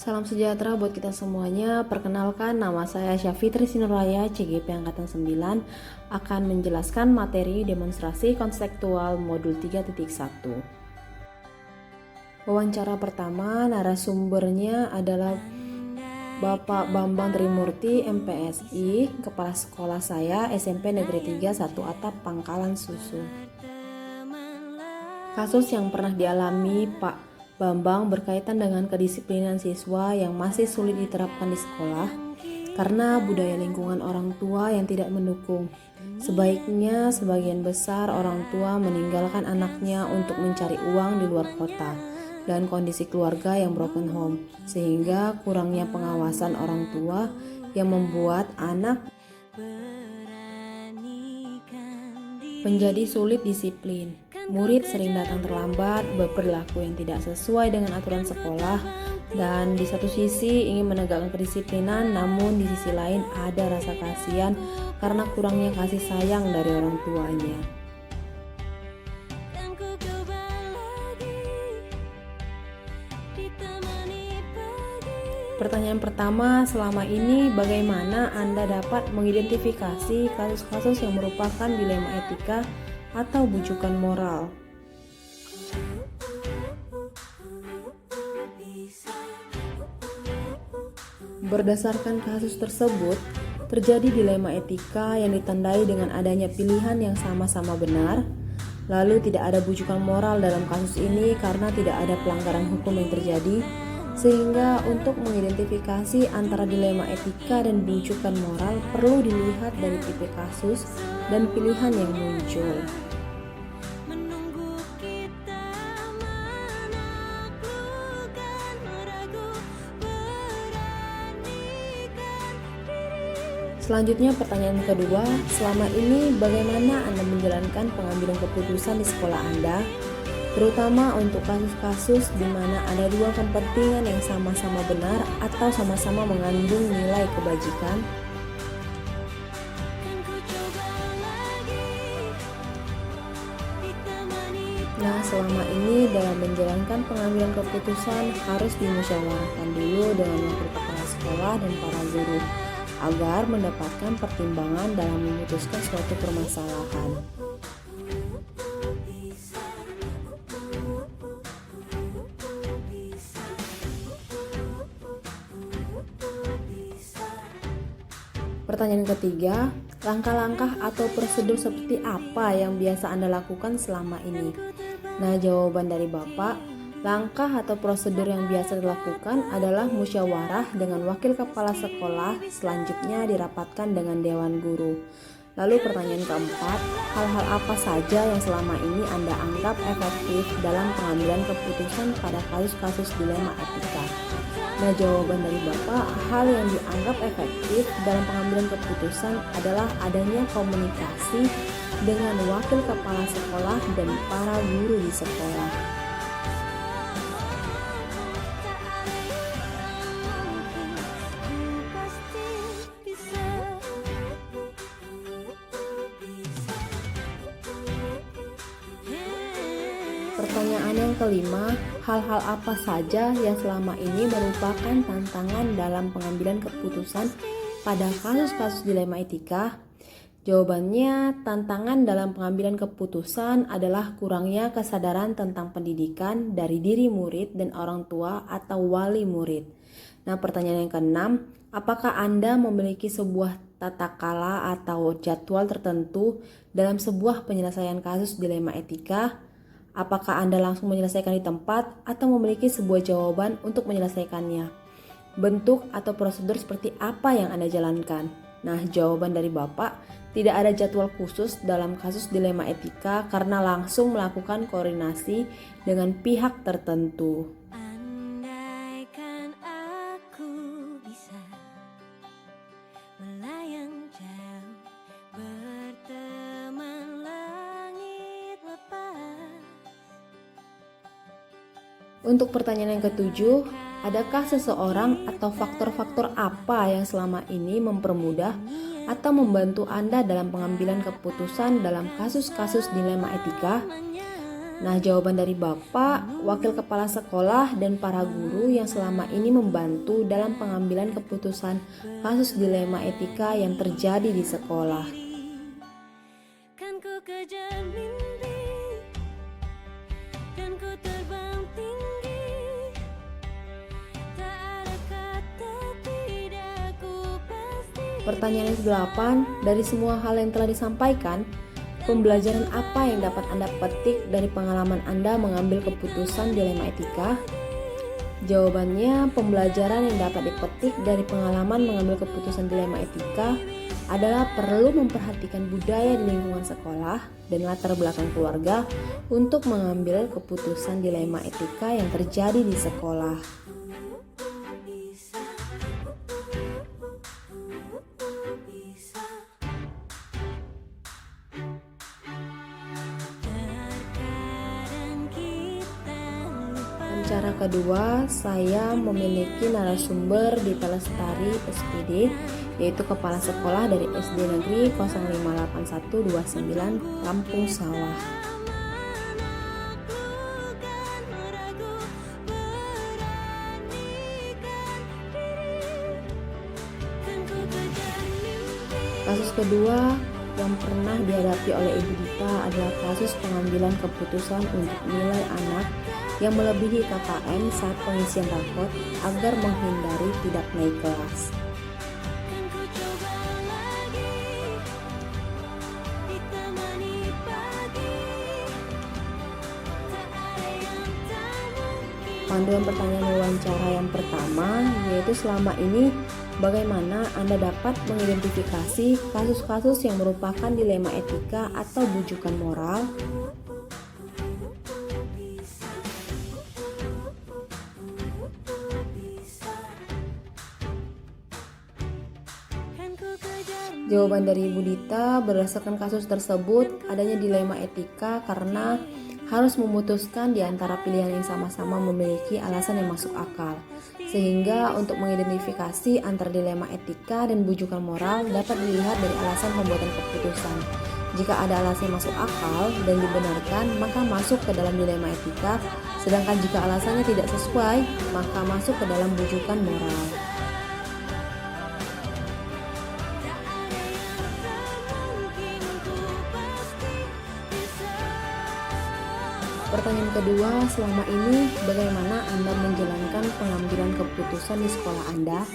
Salam sejahtera buat kita semuanya. Perkenalkan, nama saya Syafitri Sinuraya, CGP Angkatan 9, akan menjelaskan materi demonstrasi konseptual modul 3.1. Wawancara pertama, narasumbernya adalah Bapak Bambang Trimurti, MPSI, Kepala Sekolah saya SMP Negeri 3 1 Atap Pangkalan Susu. Kasus yang pernah dialami Pak Bambang berkaitan dengan kedisiplinan siswa yang masih sulit diterapkan di sekolah karena budaya lingkungan orang tua yang tidak mendukung. Sebaiknya sebagian besar orang tua meninggalkan anaknya untuk mencari uang di luar kota dan kondisi keluarga yang broken home, sehingga kurangnya pengawasan orang tua yang membuat anak menjadi sulit disiplin. Murid sering datang terlambat, berperilaku yang tidak sesuai dengan aturan sekolah, dan di satu sisi ingin menegakkan kedisiplinan, namun di sisi lain ada rasa kasihan karena kurangnya kasih sayang dari orang tuanya. Pertanyaan pertama, selama ini bagaimana Anda dapat mengidentifikasi kasus-kasus yang merupakan dilema etika atau bujukan moral? Berdasarkan kasus tersebut, terjadi dilema etika yang ditandai dengan adanya pilihan yang sama-sama benar, lalu tidak ada bujukan moral dalam kasus ini karena tidak ada pelanggaran hukum yang terjadi, sehingga untuk mengidentifikasi antara dilema etika dan bujukan moral perlu dilihat dari tipe kasus dan pilihan yang muncul. Selanjutnya pertanyaan kedua, selama ini bagaimana Anda menjalankan pengambilan keputusan di sekolah Anda? Terutama untuk kasus-kasus di mana ada dua kepentingan yang sama-sama benar atau sama-sama mengandung nilai kebajikan. Nah, selama ini dalam menjalankan pengambilan keputusan harus dimusyawarahkan dulu dengan wakil kepala sekolah dan para guru agar mendapatkan pertimbangan dalam memutuskan suatu permasalahan. Pertanyaan ketiga, langkah-langkah atau prosedur seperti apa yang biasa Anda lakukan selama ini? Nah, jawaban dari Bapak, langkah atau prosedur yang biasa dilakukan adalah musyawarah dengan wakil kepala sekolah, selanjutnya dirapatkan dengan dewan guru. Lalu pertanyaan keempat, hal-hal apa saja yang selama ini Anda anggap efektif dalam pengambilan keputusan pada kasus-kasus dilema etika? Nah, jawaban dari Bapak, hal yang dianggap efektif dalam pengambilan keputusan adalah adanya komunikasi dengan wakil kepala sekolah dan para guru di sekolah. Pertanyaan yang kelima, hal-hal apa saja yang selama ini merupakan tantangan dalam pengambilan keputusan pada kasus-kasus dilema etika? Jawabannya, tantangan dalam pengambilan keputusan adalah kurangnya kesadaran tentang pendidikan dari diri murid dan orang tua atau wali murid. Nah, pertanyaan yang keenam, apakah Anda memiliki sebuah tata kala atau jadwal tertentu dalam sebuah penyelesaian kasus dilema etika? Apakah Anda langsung menyelesaikan di tempat atau memiliki sebuah jawaban untuk menyelesaikannya? Bentuk atau prosedur seperti apa yang Anda jalankan? Nah, jawaban dari Bapak, tidak ada jadwal khusus dalam kasus dilema etika karena langsung melakukan koordinasi dengan pihak tertentu. Untuk pertanyaan yang ketujuh, adakah seseorang atau faktor-faktor apa yang selama ini mempermudah atau membantu Anda dalam pengambilan keputusan dalam kasus-kasus dilema etika? Nah, jawaban dari Bapak, Wakil Kepala Sekolah, dan para guru yang selama ini membantu dalam pengambilan keputusan kasus dilema etika yang terjadi di sekolah. Kan ku kejar mimpi, kan ku terbang tinggi, tak ada kata tidak ku pasti. Pertanyaan yang ke-8, dari semua hal yang telah disampaikan, pembelajaran apa yang dapat Anda petik dari pengalaman Anda mengambil keputusan dilema etika? Jawabannya, pembelajaran yang dapat dipetik dari pengalaman mengambil keputusan dilema etika adalah perlu memperhatikan budaya di lingkungan sekolah dan latar belakang keluarga untuk mengambil keputusan dilema etika yang terjadi di sekolah. Cara kedua, saya memiliki narasumber di Telestari SPD, yaitu kepala sekolah dari SD Negeri 058129 Lampung Sawah. Kasus kedua yang pernah dihadapi oleh Ibu Dita adalah kasus pengambilan keputusan untuk nilai anak yang melebihi KKM saat pengisian rapot agar menghindari tidak naik kelas. Panduan pertanyaan wawancara yang pertama yaitu selama ini bagaimana Anda dapat mengidentifikasi kasus-kasus yang merupakan dilema etika atau bujukan moral? Jawaban dari Ibu Dita, berdasarkan kasus tersebut adanya dilema etika karena harus memutuskan di antara pilihan yang sama-sama memiliki alasan yang masuk akal. Sehingga untuk mengidentifikasi antara dilema etika dan bujukan moral dapat dilihat dari alasan pembuatan keputusan. Jika ada alasan yang masuk akal dan dibenarkan, maka masuk ke dalam dilema etika, sedangkan jika alasannya tidak sesuai, maka masuk ke dalam bujukan moral. Pertanyaan kedua, selama ini bagaimana Anda menjalankan pengambilan keputusan di sekolah Anda,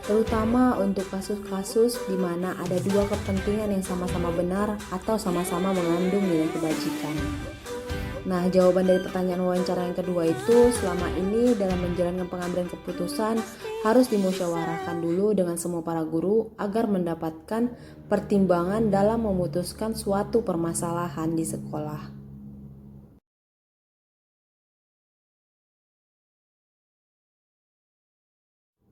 terutama untuk kasus-kasus di mana ada dua kepentingan yang sama-sama benar atau sama-sama mengandung nilai kebajikan. Nah, jawaban dari pertanyaan wawancara yang kedua itu, selama ini dalam menjalankan pengambilan keputusan harus dimusyawarahkan dulu dengan semua para guru agar mendapatkan pertimbangan dalam memutuskan suatu permasalahan di sekolah.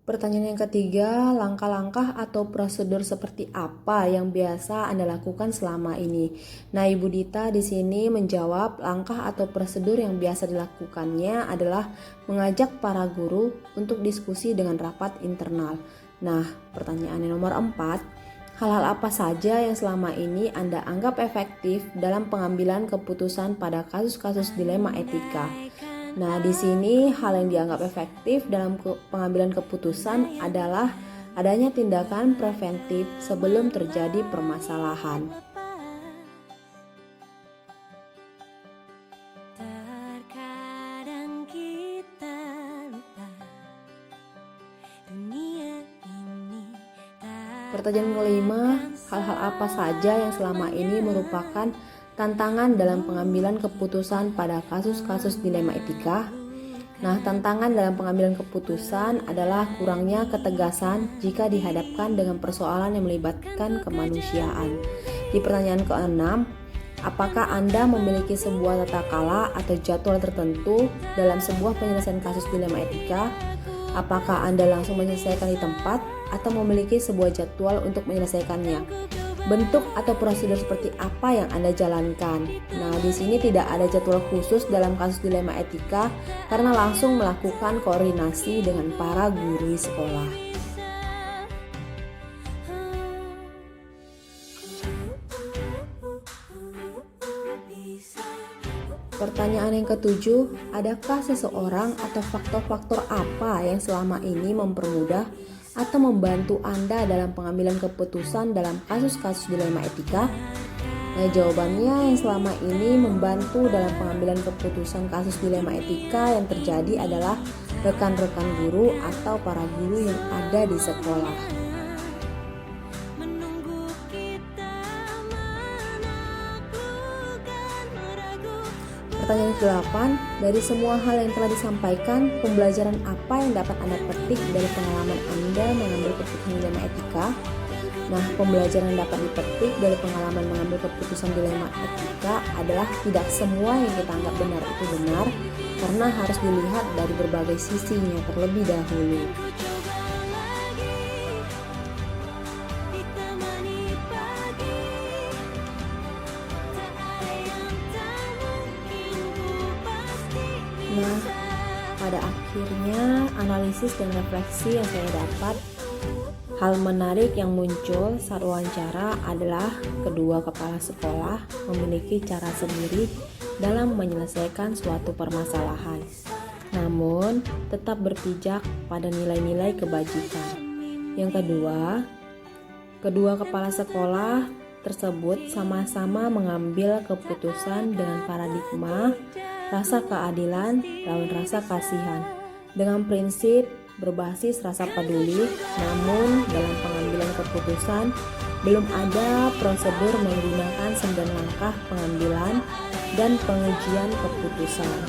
Pertanyaan yang ketiga, langkah-langkah atau prosedur seperti apa yang biasa Anda lakukan selama ini? Nah, Ibu Dita di sini menjawab langkah atau prosedur yang biasa dilakukannya adalah mengajak para guru untuk diskusi dengan rapat internal. Nah, pertanyaan yang nomor 4, hal-hal apa saja yang selama ini Anda anggap efektif dalam pengambilan keputusan pada kasus-kasus dilema etika? Nah, di sini hal yang dianggap efektif dalam pengambilan keputusan adalah adanya tindakan preventif sebelum terjadi permasalahan. Terkadang kita lupa dunia ini. Pertanyaan kelima, hal-hal apa saja yang selama ini merupakan tantangan dalam pengambilan keputusan pada kasus-kasus dilema etika? Nah, tantangan dalam pengambilan keputusan adalah kurangnya ketegasan jika dihadapkan dengan persoalan yang melibatkan kemanusiaan. Di pertanyaan ke-6, apakah Anda memiliki sebuah tata kala atau jadwal tertentu dalam sebuah penyelesaian kasus dilema etika? Apakah Anda langsung menyelesaikan di tempat atau memiliki sebuah jadwal untuk menyelesaikannya? Bentuk atau prosedur seperti apa yang Anda jalankan? Nah, di sini tidak ada jadwal khusus dalam kasus dilema etika karena langsung melakukan koordinasi dengan para guru di sekolah. Pertanyaan Yang ketujuh, adakah seseorang atau faktor-faktor apa yang selama ini mempermudah atau membantu Anda dalam pengambilan keputusan dalam kasus-kasus dilema etika? Nah, jawabannya yang selama ini membantu dalam pengambilan keputusan kasus dilema etika yang terjadi adalah rekan-rekan guru atau para guru yang ada di sekolah. menunggu kita menaklukkan ragu. Pertanyaan ke-8, dari semua hal yang telah disampaikan, pembelajaran apa yang dapat Anda petik dari pengalaman Anda mengambil keputusan dilema etika? Nah, pembelajaran yang dapat dipetik dari pengalaman mengambil keputusan dilema etika adalah tidak semua yang kita anggap benar itu benar, karena harus dilihat dari berbagai sisinya terlebih dahulu. Ku coba lagi ditemani pagi. Tak ada yang tak mungkin ku pasti Nah, bisa. pada akhirnya analisis dan refleksi yang saya dapat, hal menarik yang muncul saat wawancara adalah kedua kepala sekolah memiliki cara sendiri dalam menyelesaikan suatu permasalahan, namun tetap berpijak pada nilai-nilai kebajikan. Yang kedua kepala sekolah tersebut sama-sama mengambil keputusan dengan paradigma rasa keadilan lawan rasa kasihan, dengan prinsip berbasis rasa peduli, namun dalam pengambilan keputusan belum ada prosedur menggunakan 9 langkah pengambilan dan pengujian keputusan.